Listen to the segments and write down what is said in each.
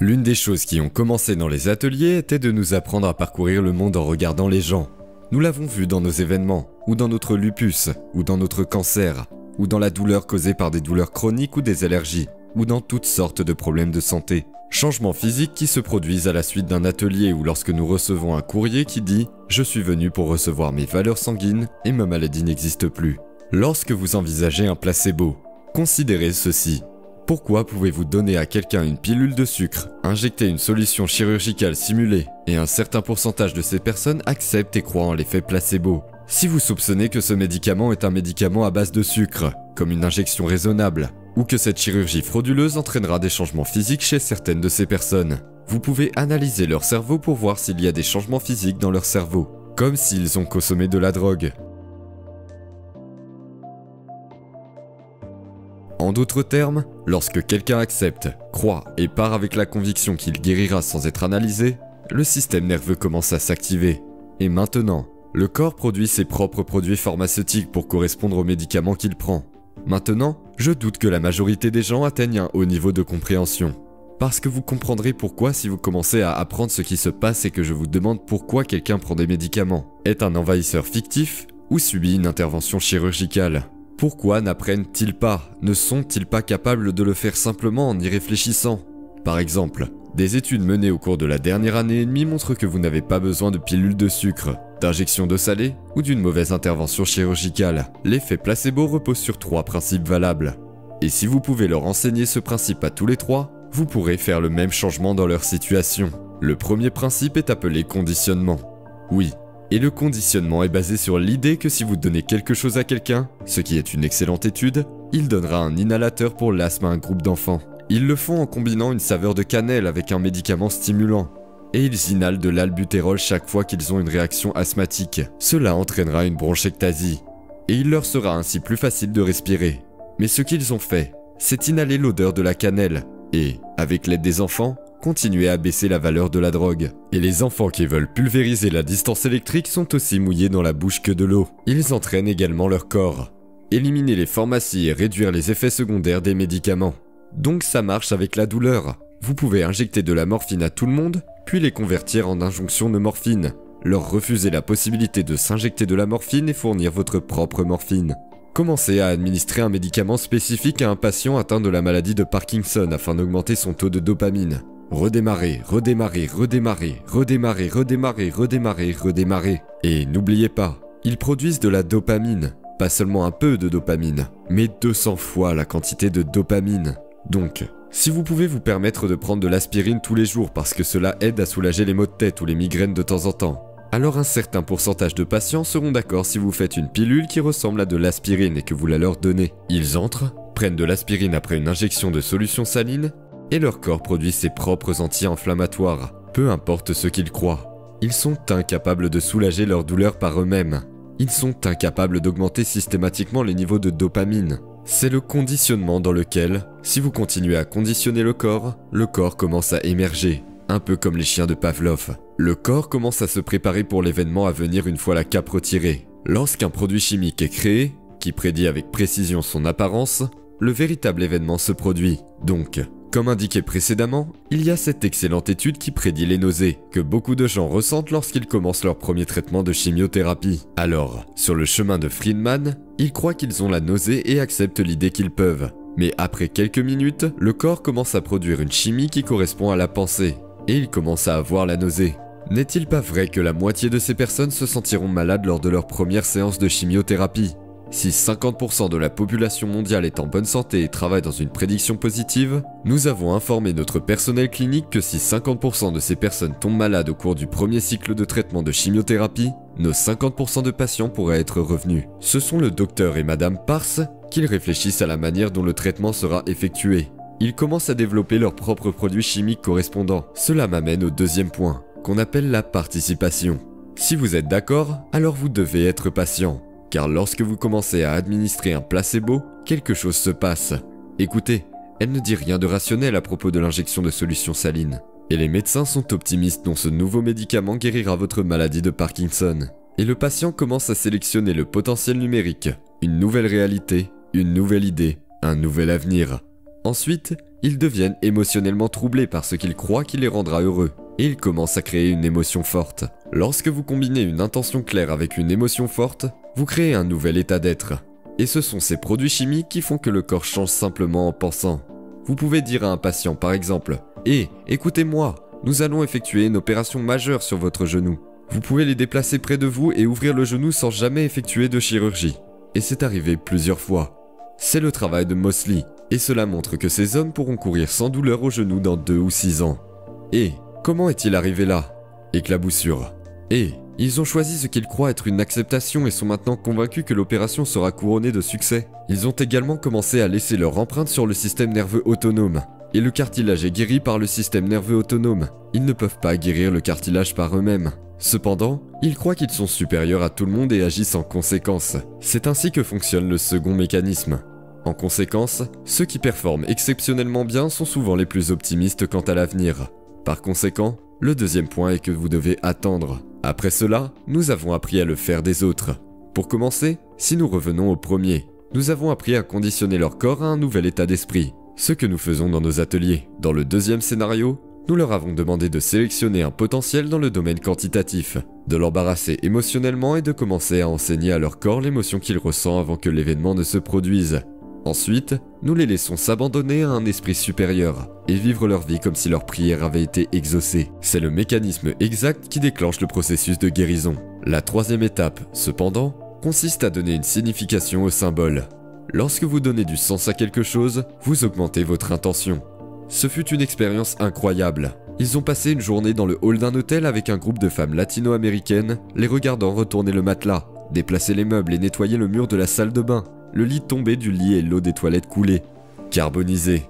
L'une des choses qui ont commencé dans les ateliers était de nous apprendre à parcourir le monde en regardant les gens. Nous l'avons vu dans nos événements, ou dans notre lupus, ou dans notre cancer, ou dans la douleur causée par des douleurs chroniques ou des allergies, ou dans toutes sortes de problèmes de santé. Changements physiques qui se produisent à la suite d'un atelier ou lorsque nous recevons un courrier qui dit « Je suis venu pour recevoir mes valeurs sanguines et ma maladie n'existe plus ». Lorsque vous envisagez un placebo, considérez ceci. Pourquoi pouvez-vous donner à quelqu'un une pilule de sucre, injecter une solution chirurgicale simulée, et un certain pourcentage de ces personnes acceptent et croient en l'effet placebo? Si vous soupçonnez que ce médicament est un médicament à base de sucre, comme une injection raisonnable, ou que cette chirurgie frauduleuse entraînera des changements physiques chez certaines de ces personnes, vous pouvez analyser leur cerveau pour voir s'il y a des changements physiques dans leur cerveau, comme s'ils ont consommé de la drogue. En d'autres termes, lorsque quelqu'un accepte, croit et part avec la conviction qu'il guérira sans être analysé, le système nerveux commence à s'activer. Et maintenant, le corps produit ses propres produits pharmaceutiques pour correspondre aux médicaments qu'il prend. Maintenant, je doute que la majorité des gens atteignent un haut niveau de compréhension. Parce que vous comprendrez pourquoi si vous commencez à apprendre ce qui se passe et que je vous demande pourquoi quelqu'un prend des médicaments, est un envahisseur fictif ou subit une intervention chirurgicale. Pourquoi n'apprennent-ils pas, ne sont-ils pas capables de le faire simplement en y réfléchissant? Par exemple, des études menées au cours de la dernière année et demie montrent que vous n'avez pas besoin de pilules de sucre, d'injections d'eau salée ou d'une mauvaise intervention chirurgicale. L'effet placebo repose sur 3 principes valables. Et si vous pouvez leur enseigner ce principe à tous les 3, vous pourrez faire le même changement dans leur situation. Le premier principe est appelé conditionnement. Oui. Et le conditionnement est basé sur l'idée que si vous donnez quelque chose à quelqu'un, ce qui est une excellente étude, il donnera un inhalateur pour l'asthme à un groupe d'enfants. Ils le font en combinant une saveur de cannelle avec un médicament stimulant. Et ils inhalent de l'albutérol chaque fois qu'ils ont une réaction asthmatique. Cela entraînera une bronchectasie. Et il leur sera ainsi plus facile de respirer. Mais ce qu'ils ont fait, c'est inhaler l'odeur de la cannelle. Et, avec l'aide des enfants, continuer à baisser la valeur de la drogue. Et les enfants qui veulent pulvériser la distance électrique sont aussi mouillés dans la bouche que de l'eau. Ils entraînent également leur corps. Éliminer les pharmacies et réduire les effets secondaires des médicaments. Donc ça marche avec la douleur. Vous pouvez injecter de la morphine à tout le monde, puis les convertir en injonction de morphine. Leur refuser la possibilité de s'injecter de la morphine et fournir votre propre morphine. Commencez à administrer un médicament spécifique à un patient atteint de la maladie de Parkinson afin d'augmenter son taux de dopamine. Redémarrer, redémarrer, redémarrer, redémarrer, redémarrer, redémarrer, redémarrer. Et n'oubliez pas, ils produisent de la dopamine. Pas seulement un peu de dopamine, mais 200 fois la quantité de dopamine. Donc, si vous pouvez vous permettre de prendre de l'aspirine tous les jours parce que cela aide à soulager les maux de tête ou les migraines de temps en temps, alors un certain pourcentage de patients seront d'accord si vous faites une pilule qui ressemble à de l'aspirine et que vous la leur donnez. Ils entrent, prennent de l'aspirine après une injection de solution saline, et leur corps produit ses propres anti-inflammatoires, peu importe ce qu'ils croient. Ils sont incapables de soulager leur douleur par eux-mêmes. Ils sont incapables d'augmenter systématiquement les niveaux de dopamine. C'est le conditionnement dans lequel, si vous continuez à conditionner le corps commence à émerger, un peu comme les chiens de Pavlov. Le corps commence à se préparer pour l'événement à venir une fois la cape retirée. Lorsqu'un produit chimique est créé, qui prédit avec précision son apparence, le véritable événement se produit. Donc, comme indiqué précédemment, il y a cette excellente étude qui prédit les nausées, que beaucoup de gens ressentent lorsqu'ils commencent leur premier traitement de chimiothérapie. Alors, sur le chemin de Friedman, ils croient qu'ils ont la nausée et acceptent l'idée qu'ils peuvent. Mais après quelques minutes, le corps commence à produire une chimie qui correspond à la pensée, et ils commencent à avoir la nausée. N'est-il pas vrai que la moitié de ces personnes se sentiront malades lors de leur première séance de chimiothérapie? Si 50% de la population mondiale est en bonne santé et travaille dans une prédiction positive, nous avons informé notre personnel clinique que si 50% de ces personnes tombent malades au cours du premier cycle de traitement de chimiothérapie, nos 50% de patients pourraient être revenus. Ce sont le docteur et madame Parse qui réfléchissent à la manière dont le traitement sera effectué. Ils commencent à développer leurs propres produits chimiques correspondants. Cela m'amène au deuxième point, qu'on appelle la participation. Si vous êtes d'accord, alors vous devez être patient. Car lorsque vous commencez à administrer un placebo, quelque chose se passe. Écoutez, elle ne dit rien de rationnel à propos de l'injection de solution saline. Et les médecins sont optimistes dont ce nouveau médicament guérira votre maladie de Parkinson. Et le patient commence à sélectionner le potentiel numérique, une nouvelle réalité, une nouvelle idée, un nouvel avenir. Ensuite, ils deviennent émotionnellement troublés par ce qu'ils croient qui les rendra heureux, et ils commencent à créer une émotion forte. Lorsque vous combinez une intention claire avec une émotion forte, vous créez un nouvel état d'être. Et ce sont ces produits chimiques qui font que le corps change simplement en pensant. Vous pouvez dire à un patient par exemple « Hé, écoutez-moi, nous allons effectuer une opération majeure sur votre genou. » Vous pouvez les déplacer près de vous et ouvrir le genou sans jamais effectuer de chirurgie. Et c'est arrivé plusieurs fois. C'est le travail de Mosley, et cela montre que ces hommes pourront courir sans douleur au genou dans 2 ou 6 ans. Et comment est-il arrivé là? Éclaboussure. Et ils ont choisi ce qu'ils croient être une acceptation et sont maintenant convaincus que l'opération sera couronnée de succès. Ils ont également commencé à laisser leur empreinte sur le système nerveux autonome. Et le cartilage est guéri par le système nerveux autonome. Ils ne peuvent pas guérir le cartilage par eux-mêmes. Cependant, ils croient qu'ils sont supérieurs à tout le monde et agissent en conséquence. C'est ainsi que fonctionne le second mécanisme. En conséquence, ceux qui performent exceptionnellement bien sont souvent les plus optimistes quant à l'avenir. Par conséquent, le deuxième point est que vous devez attendre. Après cela, nous avons appris à le faire des autres. Pour commencer, si nous revenons au premier, nous avons appris à conditionner leur corps à un nouvel état d'esprit. Ce que nous faisons dans nos ateliers. Dans le deuxième scénario, nous leur avons demandé de sélectionner un potentiel dans le domaine quantitatif, de l'embarrasser émotionnellement et de commencer à enseigner à leur corps l'émotion qu'il ressent avant que l'événement ne se produise. Ensuite, nous les laissons s'abandonner à un esprit supérieur et vivre leur vie comme si leur prière avait été exaucée. C'est le mécanisme exact qui déclenche le processus de guérison. La troisième étape, cependant, consiste à donner une signification au symbole. Lorsque vous donnez du sens à quelque chose, vous augmentez votre intention. Ce fut une expérience incroyable. Ils ont passé une journée dans le hall d'un hôtel avec un groupe de femmes latino-américaines, les regardant retourner le matelas, déplacer les meubles et nettoyer le mur de la salle de bain, le lit tombé du lit et l'eau des toilettes coulée, carbonisée.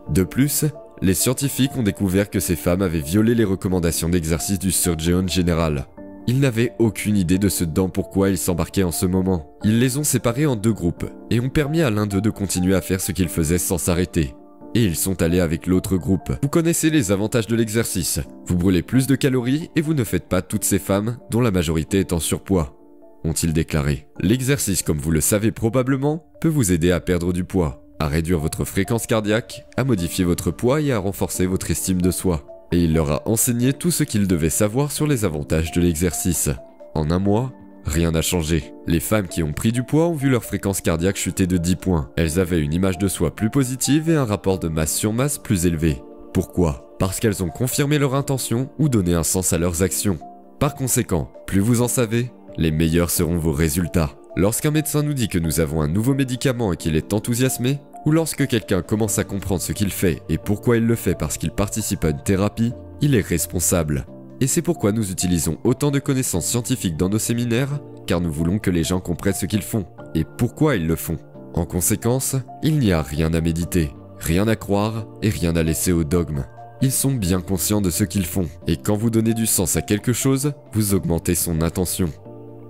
De plus, les scientifiques ont découvert que ces femmes avaient violé les recommandations d'exercice du Surgeon Général. Ils n'avaient aucune idée de ce dont pourquoi ils s'embarquaient en ce moment. Ils les ont séparés en 2 groupes et ont permis à l'un d'eux de continuer à faire ce qu'il faisait sans s'arrêter. Et ils sont allés avec l'autre groupe. Vous connaissez les avantages de l'exercice. Vous brûlez plus de calories et vous ne faites pas toutes ces femmes, dont la majorité est en surpoids, ont-ils déclaré. L'exercice, comme vous le savez probablement, peut vous aider à perdre du poids, à réduire votre fréquence cardiaque, à modifier votre poids et à renforcer votre estime de soi. Et il leur a enseigné tout ce qu'ils devaient savoir sur les avantages de l'exercice. En 1 mois, rien n'a changé. Les femmes qui ont pris du poids ont vu leur fréquence cardiaque chuter de 10 points. Elles avaient une image de soi plus positive et un rapport de masse sur masse plus élevé. Pourquoi? Parce qu'elles ont confirmé leur intention ou donné un sens à leurs actions. Par conséquent, plus vous en savez, les meilleurs seront vos résultats. Lorsqu'un médecin nous dit que nous avons un nouveau médicament et qu'il est enthousiasmé, ou lorsque quelqu'un commence à comprendre ce qu'il fait et pourquoi il le fait parce qu'il participe à une thérapie, il est responsable. Et c'est pourquoi nous utilisons autant de connaissances scientifiques dans nos séminaires, car nous voulons que les gens comprennent ce qu'ils font et pourquoi ils le font. En conséquence, il n'y a rien à méditer, rien à croire et rien à laisser au dogme. Ils sont bien conscients de ce qu'ils font, et quand vous donnez du sens à quelque chose, vous augmentez son intention.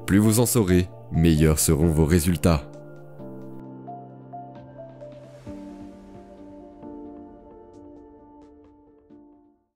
Plus vous en saurez, meilleurs seront vos résultats.